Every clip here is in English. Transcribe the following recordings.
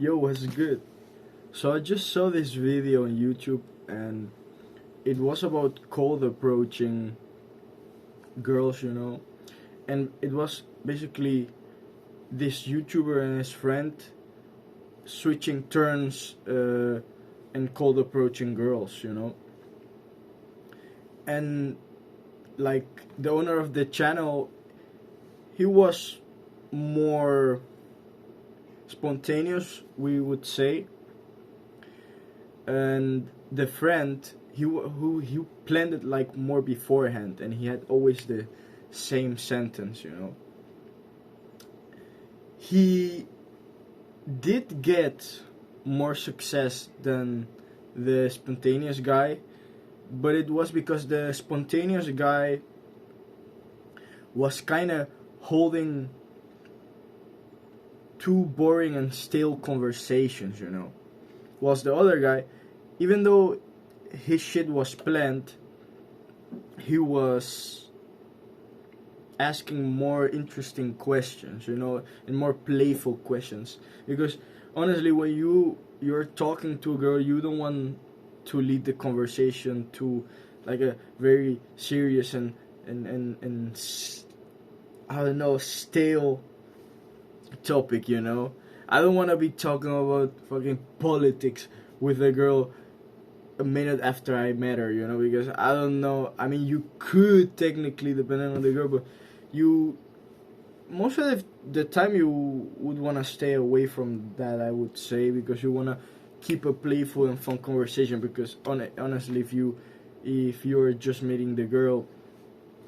Yo, what's good? So I just saw this video on YouTube and it was about cold approaching girls. And it was basically this YouTuber and his friend switching turns and cold approaching girls. And like the owner of the channel, he was more spontaneous, we would say, and the friend who he planned it like more beforehand, and he had always the same sentence. He did get more success than the spontaneous guy, but it was because the spontaneous guy was kind of holding too boring and stale conversations. Whilst the other guy, even though his shit was planned, he was asking more interesting questions, and more playful questions. Because honestly, when you're talking to a girl, you don't want to lead the conversation to like a very serious and I don't know, stale topic. I don't want to be talking about fucking politics with a girl a minute after I met her, because I don't know. I mean, you could technically, depending on the girl, but you most of the time you would want to stay away from that, I would say, because you want to keep a playful and fun conversation. Because honestly, if you're just meeting the girl,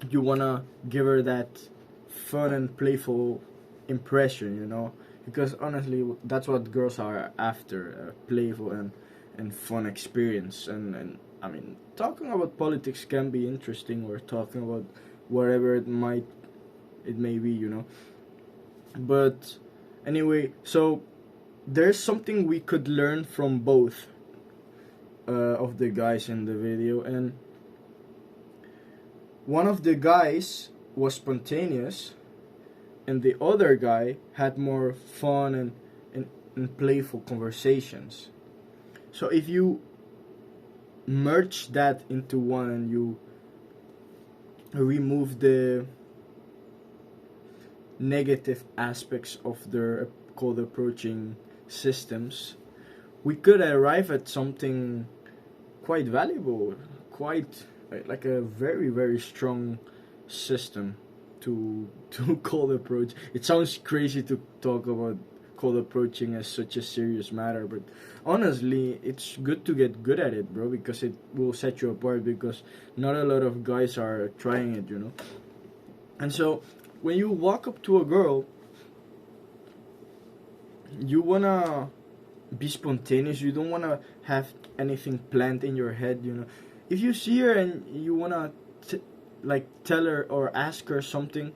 you want to give her that fun and playful impression. Because honestly, that's what girls are after: a playful and fun experience. And I mean, talking about politics can be interesting, or talking about whatever it may be. But anyway, so there's something we could learn from both of the guys in the video. And one of the guys was spontaneous, and the other guy had more fun and playful conversations. So if you merge that into one and you remove the negative aspects of their cold approaching systems, we could arrive at something quite valuable, quite like a very, very strong system to cold approach. It sounds crazy to talk about cold approaching as such a serious matter, but honestly, it's good to get good at it, bro, because it will set you apart, because not a lot of guys are trying it. And so when you walk up to a girl, you wanna be spontaneous. You don't wanna have anything planned in your head. If you see her and you wanna like tell her or ask her something,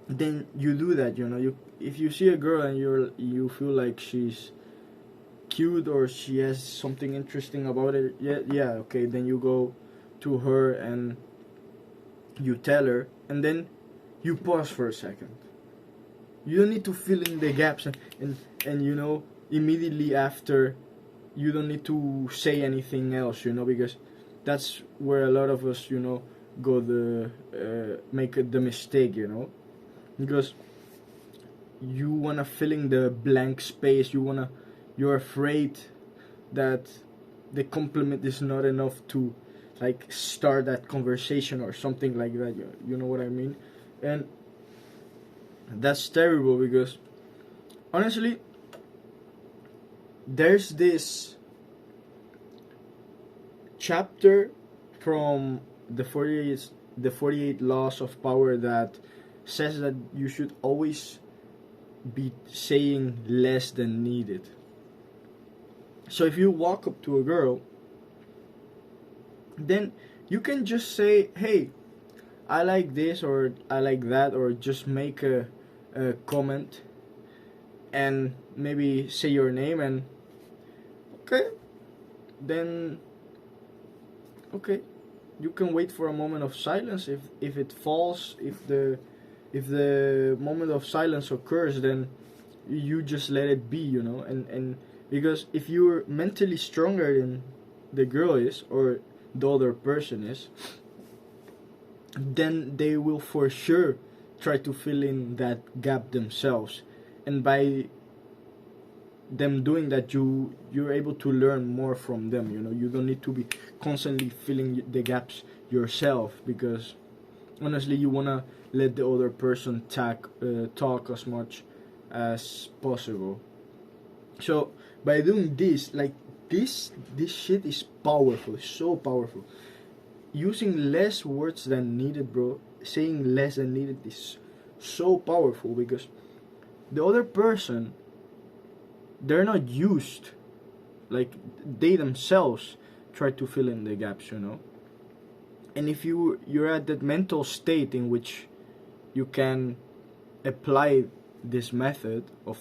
then you do that. You if you see a girl and you feel like she's cute or she has something interesting about it, yeah, okay, then you go to her and you tell her, and then you pause for a second. You don't need to fill in the gaps, and immediately after, you don't need to say anything else, because that's where a lot of us go the make the mistake. Because you wanna fill in the blank space. You're afraid that the compliment is not enough to like start that conversation or something like that. You know what I mean? And that's terrible, because honestly, there's this chapter from the 48 laws of power that says that you should always be saying less than needed. So if you walk up to a girl, then you can just say, hey, I like this or I like that, or just make a comment and maybe say your name, and okay, then okay, you can wait for a moment of silence. If it falls, if the moment of silence occurs, then you just let it be, you know. And because if you're mentally stronger than the girl is, or the other person is, then they will for sure try to fill in that gap themselves. And by them doing that, you're able to learn more from them, you know. You don't need to be constantly filling the gaps yourself, because honestly you want to let the other person talk as much as possible. So by doing this, like, this shit is powerful, so powerful. Using less words than needed, bro, saying less than needed is so powerful, because the other person, they're not used, like, they themselves try to fill in the gaps, you know. And if you're at that mental state in which you can apply this method of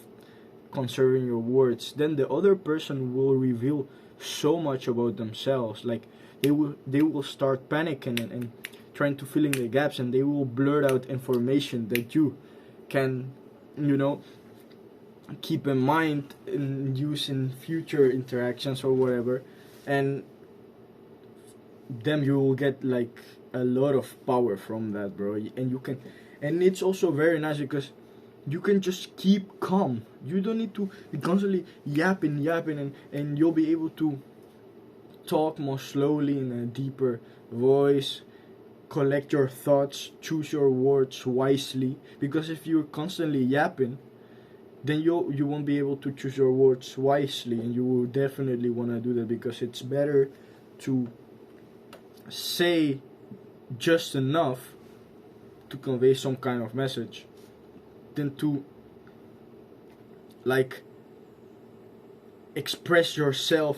conserving your words, then the other person will reveal so much about themselves. Like, they will start panicking and trying to fill in the gaps, and they will blurt out information that you can, you know, keep in mind and use in future interactions or whatever. And then you will get like a lot of power from that, bro. And you can, and it's also very nice because you can just keep calm. You don't need to be constantly yapping, and you'll be able to talk more slowly in a deeper voice, collect your thoughts, choose your words wisely. Because if you're constantly yapping, then you won't be able to choose your words wisely, and you will definitely want to do that, because it's better to say just enough to convey some kind of message than to, like, express yourself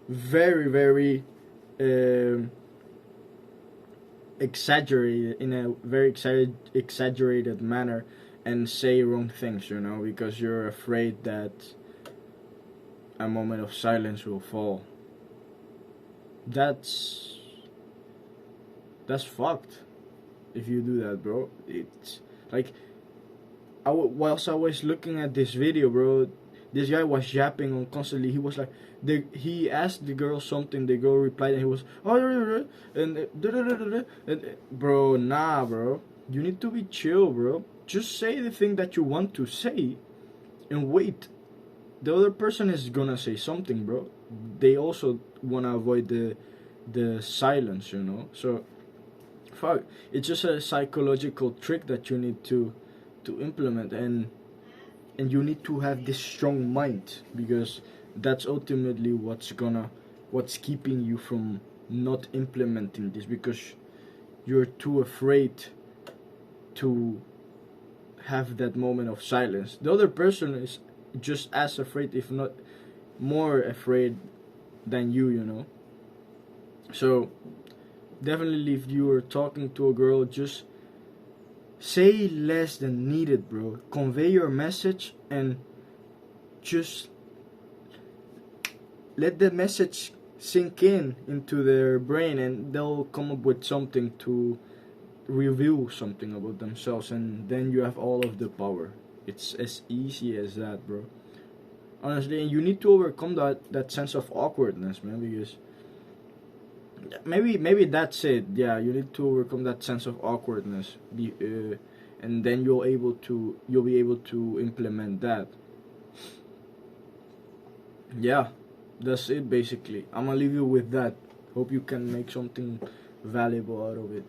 very, very exaggerated, in a very exaggerated manner, and say wrong things, you know, because you're afraid that a moment of silence will fall. That's fucked if you do that, bro. It's like, whilst I was looking at this video, bro, this guy was yapping on constantly. He was like, he asked the girl something, the girl replied, and he was, oh, and bro, nah, bro, you need to be chill, bro. Just say the thing that you want to say, and wait. The other person is gonna say something, bro. They also wanna avoid the silence, you know. So, fuck, it's just a psychological trick that you need to implement, and you need to have this strong mind, because that's ultimately what's keeping you from not implementing this, because you're too afraid to have that moment of silence. The other person is just as afraid, if not more afraid than you know. So definitely, if you are talking to a girl, just say less than needed, bro. Convey your message, and just let the message sink into their brain, and they'll come up with something to reveal something about themselves, and then you have all of the power. It's as easy as that, bro. Honestly, and you need to overcome that sense of awkwardness, man, because maybe that's it. Yeah, you need to overcome that sense of awkwardness, and then you'll be able to implement that. Yeah, that's it basically. I'm gonna leave you with that. Hope you can make something valuable out of it.